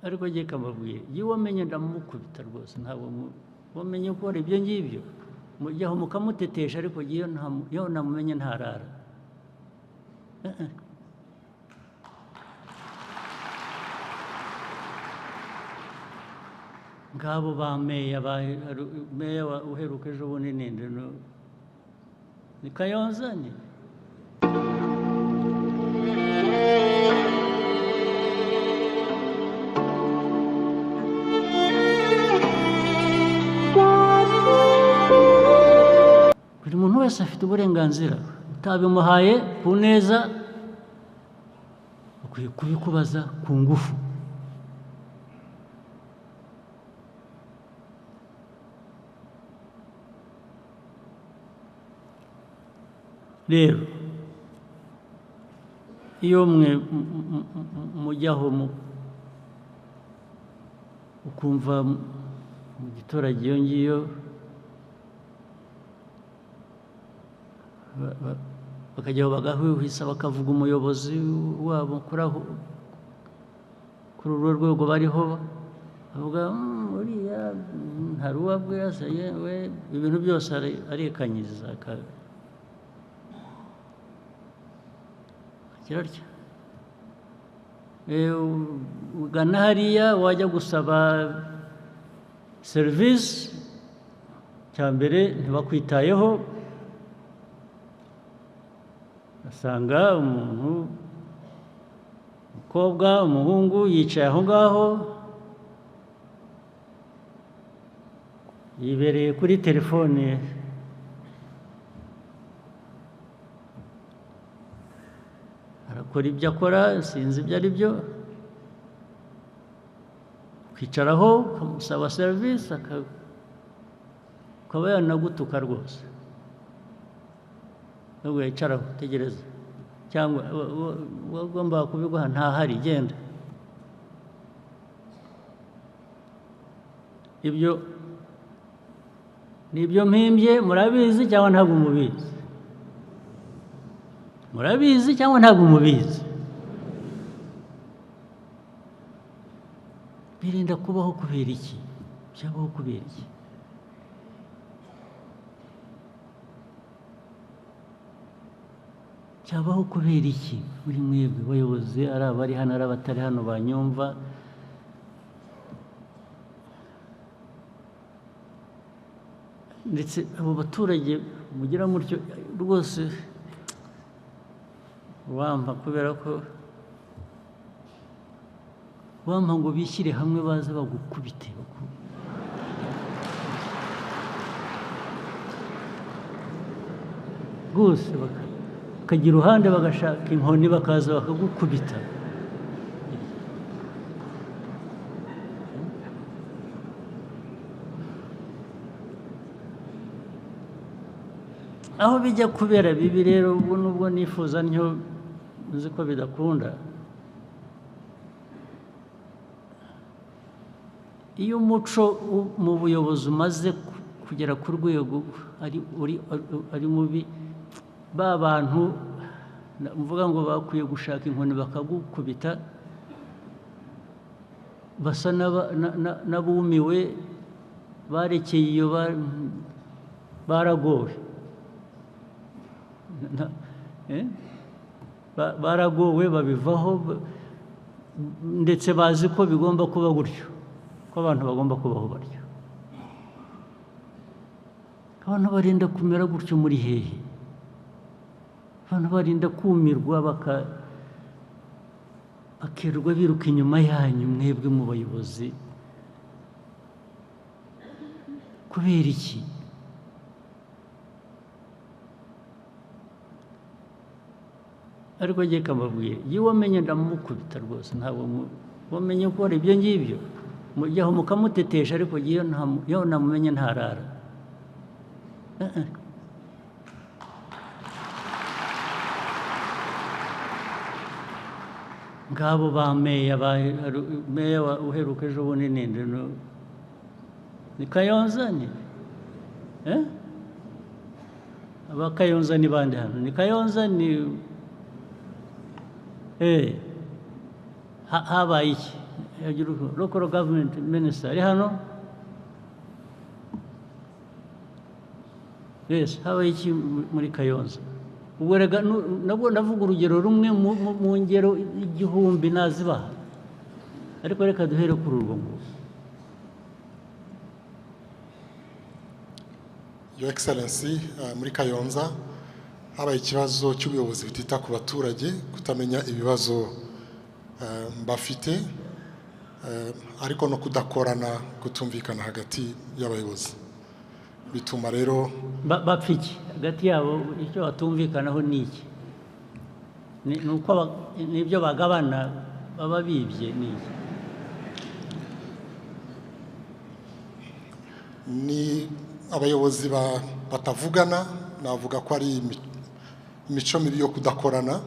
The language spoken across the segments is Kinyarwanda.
ariko ngiye kamabwire iyo wamenye ndamukubita rwose ntabwo wamenye gukora ibyo ngibyo mujyaho mukamutetesha ariko iyo namumenye ntarara ngabo ba meya uheruka ejo bundi ninde ni Kayonza ni buri muntu wese afite uburenganzira utabimuhaye ku neza ukwiye kubikubaza ku ngufu rero iyo mwe mujyaho ukumva mu giturage iyo ngiyo bakajyaho bagahwihwisa bakavuga umuyobozi wabo kuri urwo rwego bariho bavuga uriya hari uwabwira se yewe ibintu byose arekanyiriza kirarya ugana hariya wajya gusaba serivisi cya mbere ntibakwitayeho asanga umuntu umukobwa umuhungu yicaye aho ngaho yibereye kuri telefone arakora ibyo akora sinzi ibyo ari byo ukicaraho ukamusaba serivisi akaba yanagutuka rwose nubwo yicaraho tegereza cyangwa wagomba kubiguha ntahari genda ibyo ni ibyo mpimbye murabizi cyangwa ntabwo mubizi murabizi cyangwa ntabwo mubizi birinda kubaho kubera iki byabaho kubera iki cyabaho kubera iki muri mwebwe bayobozi ari abari hano ari abatari hano banyumva ndetse abo baturage mugira mutyo rwose wampa kubera ko wampa ngo bishyire hamwe baze bagukubite rwose bakagira uruhande bagashaka inkoni bakaza bakagukubita aho bijya kubera bibi rero ubwo nubwo nifuza ntyo nzi ko bidakunda iyo umuco mu buyobozi umaze kugera ku rwego ari mubi ba bantu mvuga ngo bakwiye gushaka inkoni bakagukubita basa n'abumiwe barekeye iyo baragowe baragowe babivaho ndetse bazi ko bigomba kuba gutyo ko abantu bagomba kubaho batyo abantu barinda kumera gutyo muri hehe abantu barinda kumirwa bakirirwa biruka inyuma yanyu mwebwe mu bayobozi kubera iki ariko ngiye kamabwire iyo wamenye ndamukubita rwose ntabwo wamenye gukora ibyo ngibyo mujyaho mukamutetesha ariko iyo namumenye ntarara ngabo ba meya uheruka ejo bundi ninde ni Kayonza ni aba Kayonza ni bande hano ni Kayonza ni habaye iki local government minister ari hano. Yes, habaye iki muri Kayonza? Ubwo rega nabwo ndavuga urugero rumwe mu ngero igihumbi nazibaha, ariko reka duhere kuri urwo ngurwo. Your Excellency, muri Kayonza habaye ikibazo cy'ubuyobozi butita ku baturage, kutamenya ibibazo bafite, ariko no kudakorana, kutumvikana hagati y'abayobozi. Bituma rero bapfiki hagati yabo, icyo batumvikanaho ni iki? Nuko nibyo bagabana baba bibye ni iki? Ni abayobozi batavugana, navuga ko ari imico mibi yo kudakorana,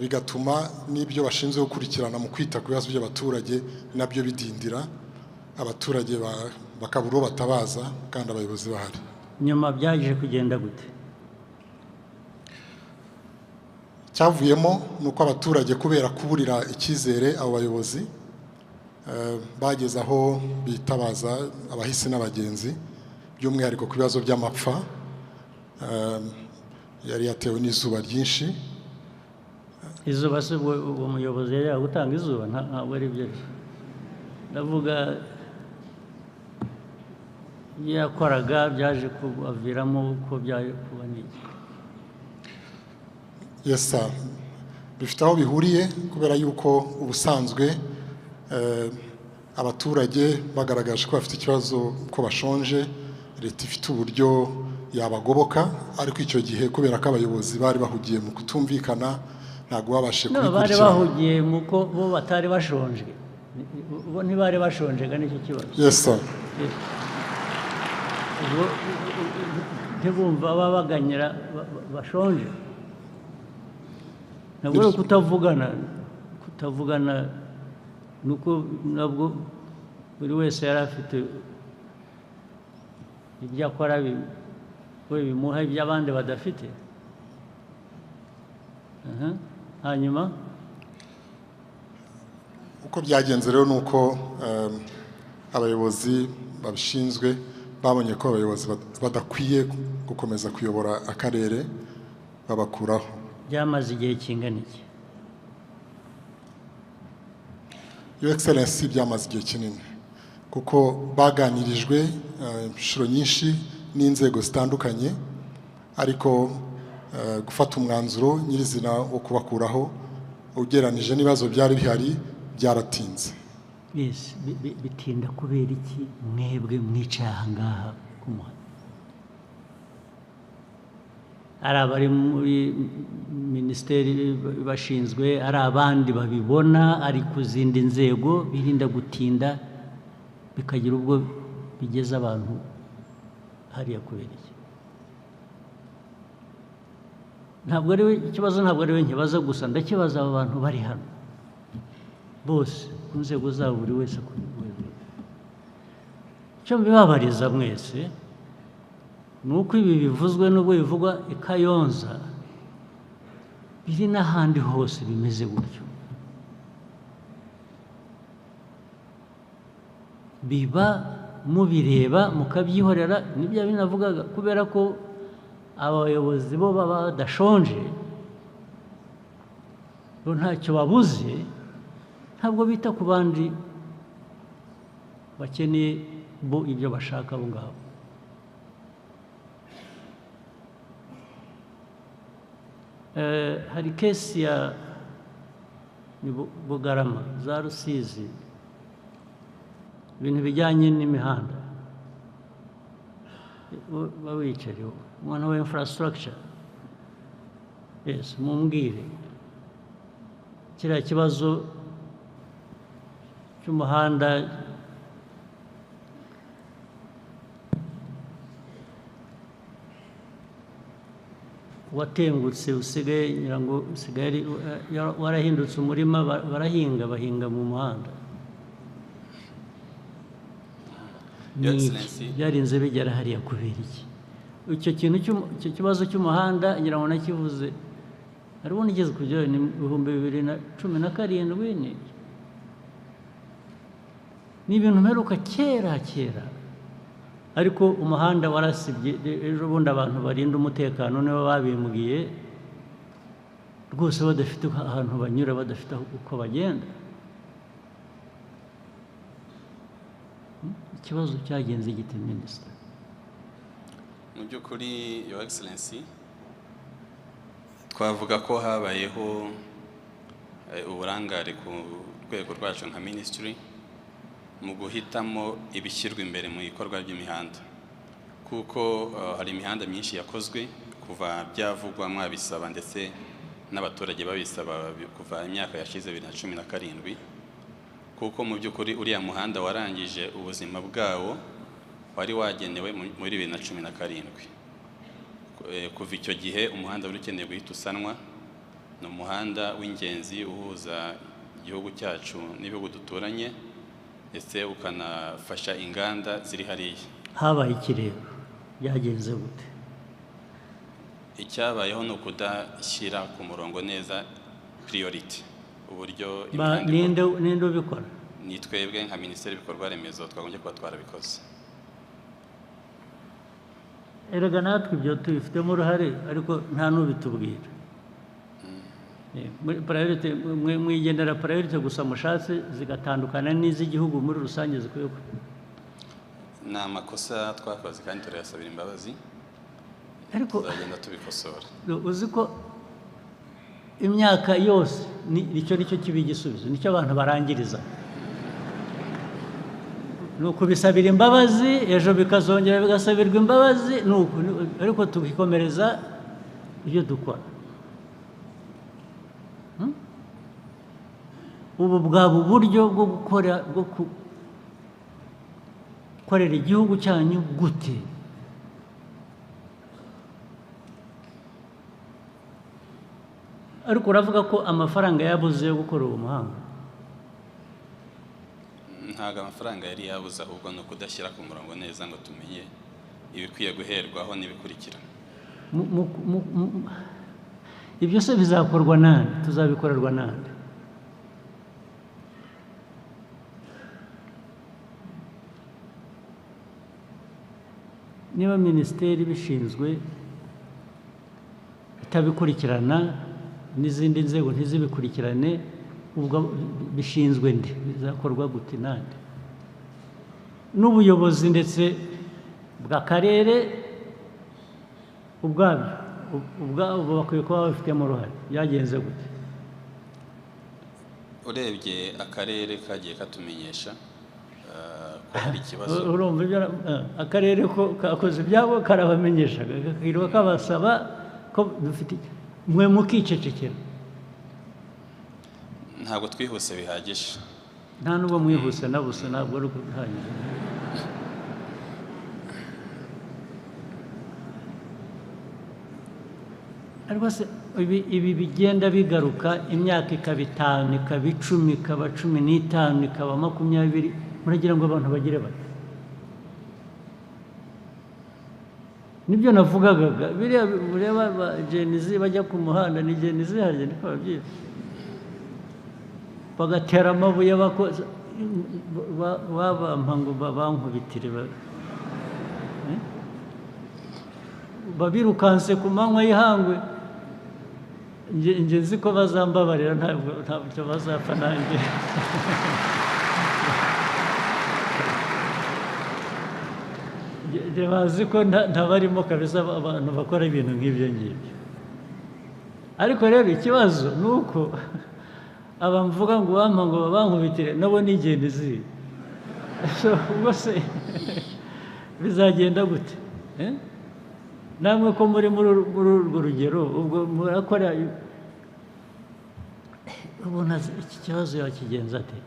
bigatuma n'ibyo bashinzwe gukurikirana mu kwita ku bibazo by'abaturage nabyo bidindira, abaturage bakabura uwo batabaza kandi abayobozi bahari. Nyuma byaje kugenda gute? Cyavuyemo nuko abaturage kubera kuburira icyizere abo bayobozi bageze aho bitabaza abahisi n'abagenzi, by'umwihariko ku bibazo by'amapfa yari yatewe n'izuba ryinshi. Izuba se uwo muyobozi yari gutanga izuba? Ntabwo ari byo. Ndavuga yakoraga byaje kubaviramo uko byaje kuba n'iki? Yes sir, bifite aho bihuriye kubera yuko ubusanzwe abaturage bagaragaje ko bafite ikibazo ko bashonje, leta ifite uburyo yabagoboka, ariko icyo gihe kubera ko abayobozi bari bahugiye mu kutumvikana ntabwo babashe kubikurikirana. Bari bahugiye mu ko bo batari bashonje, bo ntibari bashonje ga nicyo kibazo. Yes sir. Ntibumva babaganyira bashonje. Ntabwo kutavugana nuko nabwo buri wese yari afite ibyo akora bimuha iby'abandi badafite. Hanyuma uko byagenze rero nuko abayobozi babishinzwe babonye ko abayobozi badakwiye gukomeza kuyobora akarere, babakuraho. Byamaze igihe kingana iki? Your Excellency, byamaze igihe kinini kuko baganirijwe inshuro nyinshi n'inzego zitandukanye, ariko gufata umwanzuro nyirizina wo kubakuraho ugeranije n'ibibazo byari bihari byaratinze. Yes, bitinda kubera iki mwebwe mwicaye aha ngaha ku muhanda? Ari abari muri minisiteri bashinzwe, ari abandi babibona, ari ku zindi nzego, birinda gutinda bikagira ubwo bigeza abantu hariya kubera iki? Ntabwo ari we ikibazo, ntabwo ari we nkibaza gusa, ndakibaza aba bantu bari hano bose ku nzego zabo, buri wese ku rwego. Icyo mbibabariza mwese ni uko ibi bivuzwe n'ubwo bivugwa i Kayonza biri n'ahandi hose bimeze gutyo. Biba mubireba mukabyihorera, nibyo binavugaga, kubera ko abayobozi bo baba badashonje, bo ntacyo babuze, ntabwo bita ku bandi bakeneye bo ibyo bashaka abo ngabo. Hari kesi ya Bugarama za Rusizi, ibintu bijyanye n'imihanda, babicariye umuntu wa infrastructure. Yes, mumbwire kiriya kibazo cy'umuhanda watengutse, usigaye nyirango usigaye warahindutse umurima, bahinga mu muhanda. Byarinze bigera hariya kubera iki? Icyo kintu icyo kibazo cy'umuhanda nyirango nakivuze hari ubundi igeze kugera ni 2017 ni ni ibintu mperuka kera ariko umuhanda warasibye ejo bundi abantu barinda umutekano nibo babimbwiye rwose badafite ahantu banyura badafite uko bagenda. Ikibazo cyagenze gite minisita? Mu by'ukuri Your Excellency twavuga ko habayeho uburangare ku rwego rwacu nka ministry mu guhitamo ibishyirwa imbere mu ikorwa ry'imihanda, kuko hari imihanda myinshi yakozwe kuva byavugwa mwabisaba ndetse n'abaturage babisaba kuva imyaka yashize 2017, kuko mu by'ukuri uriya muhanda warangije ubuzima bwawo wari wagenewe muri 2017. Kuva icyo gihe umuhanda wari ukeneye guhita usanwa. Ni umuhanda w'ingenzi uhuza igihugu cyacu n'ibihugu duturanye ndetse ukanafasha inganda ziri hariya. Habaye ikirego byagenze gute? Icyabayeho ni ukudashyira ku murongo neza priority uburyo ninde ubikora? Ni twebwe nka Minisiteri y'Ibikorwa Remezo twagombye kuba twarabikoze. Erega natwe ibyo tubifitemo uruhare ariko nta n'ubitubwira. Priority mwigendera priority gusa mushatse zigatandukana n'iz'igihugu muri rusange zikwiye. Ni amakosa twakoze kandi turayasabira imbabazi, ariko tuzagenda tubikosora. Uzi ko imyaka yose nicyo kiba igisubizo, nicyo abantu barangiriza. Nuko bisabira imbabazi ejo bikazongera bigasabirwa imbabazi, nuko ariko tubikomereza ibyo dukora. Ubu bwaba uburyo bwo gukorera igihugu cyanyu gute? Ariko uravuga ko amafaranga yabuze yo gukora uwo muhanda? Ntago amafaranga yari yabuze, ahubwo no kudashyira ku murongo neza ngo tumenye ibikwiye guherwaho n'ibikurikira. Ibyo se bizakorwa nande? Tuzabikorerwa nande? Niba minisiteri bishinzwe itabikurikirana n'izindi nzego ntizibikurikirane, ubwo bishinzwe nde? Bizakorwa gute nande? N'ubuyobozi ndetse bw'akarere ubwabo bakwiye kuba babifitemo uruhare. Byagenze gute? Urebye akarere kagiye katumenyesha ko hari ikibazo. Urumva ibyo akarere ko kakoze ibyabo karabamenyeshaga, kakirwa kabasaba ko dufite mwe mukicecekera. Ntabwo twihuse bihagije. Nta nubwo mwihuse na busa, ntabwo ari ukuhanyuze. Ariko se ibi bigenda bigaruka, imyaka ikaba 5, ikaba 10, ikaba 15, ikaba 20, muragira ngo abantu bagire bate? Nibyo navugaga, biriya ureba Genizi bajya ku muhanda, ni Genizi harya niko babyita, bagatera amabuye bakoza babampa ngo bankubitire babirukanse ku manywa y'ihangwe. Nge nzi ko bazambabarira, ntabwo bazapfa nanjye. Bazi ko ntabarimo kabisa abantu bakora ibintu nk'ibyo ngibyo. Ariko rero ikibazo ni uko abamvuga ngo bampa ngo bankubitire nabo ni Genizi. Ubwo se bizagenda gute? Namwe ko muri urwo rugero ubwo murakora, ubona iki kibazo yakigenza ate?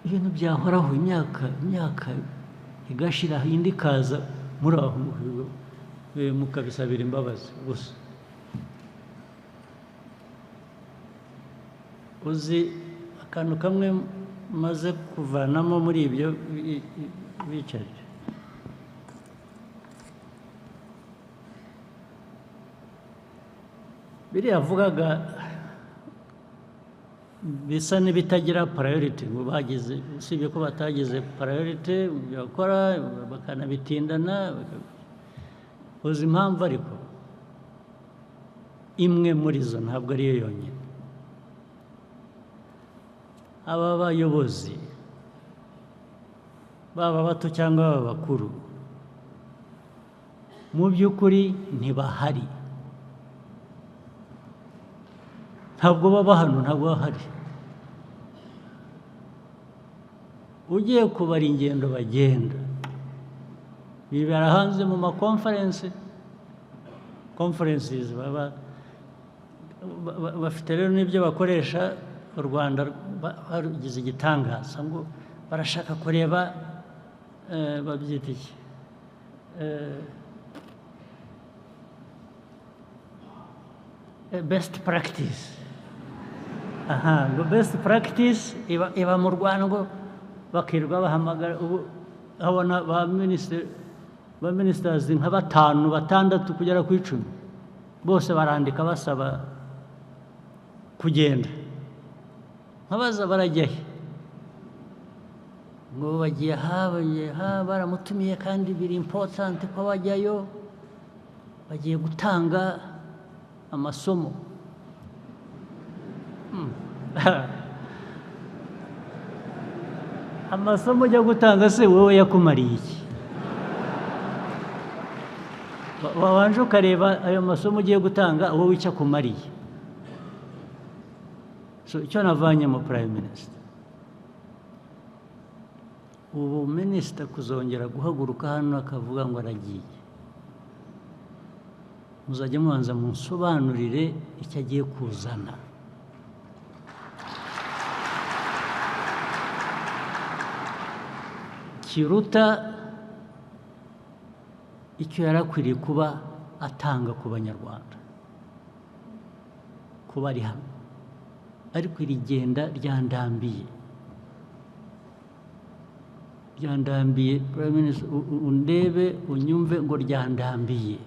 Ibintu byahoraho imyaka igashira, indi ikaza, muri aho mukabisabira imbabazi gusa. Uzi akantu kamwe maze kuvanamo muri ibyo bicaje, biriya avugaga bisa n'ibitagira priority ngo bagize, usibye ko batagize priority bakora bakanabitindana, uzi impamvu ariko imwe muri zo ntabwo ariyo yonyine. Aba bayobozi baba bato cyangwa baba bakuru mu by'ukuri ntibahari, ntabwo baba hano, ntabwo bahari. Ugiye kubara ingendo bagenda bibera hanze mu makonferensi, conferences baba bafite rero n'ibyo bakoresha. U Rwanda barugize igitangaza ngo barashaka kureba babyita iki, best practice. Ngo best practice iba mu Rwanda, ngo bakirwa bahamagara. Ubu habona ba ministers nka 5, 6 kugera ku 10 bose barandika basaba kugenda. Nkabaza barajya he? Ngo bagiye baramutumiye kandi biri important ko bajyayo, bagiye gutanga amasomo. Amasomo ujya gutanga se wowe yakumariye iki? Wabanje ukareba ayo masomo ugiye gutanga wowe icyo akumariye. So icyo navanye mu Prime Minister, ubu Minister kuzongera guhaguruka hano akavuga ngo aragiye, muzajya mubanza munsobanurire icyo agiye kuzana. Kiruta icyo yarakwiriye kuba atanga ku Banyarwanda, kuba ari hano. Ariko iri genda ryandambiye, Prime Minister, undebe unyumve ngo ryandambiye.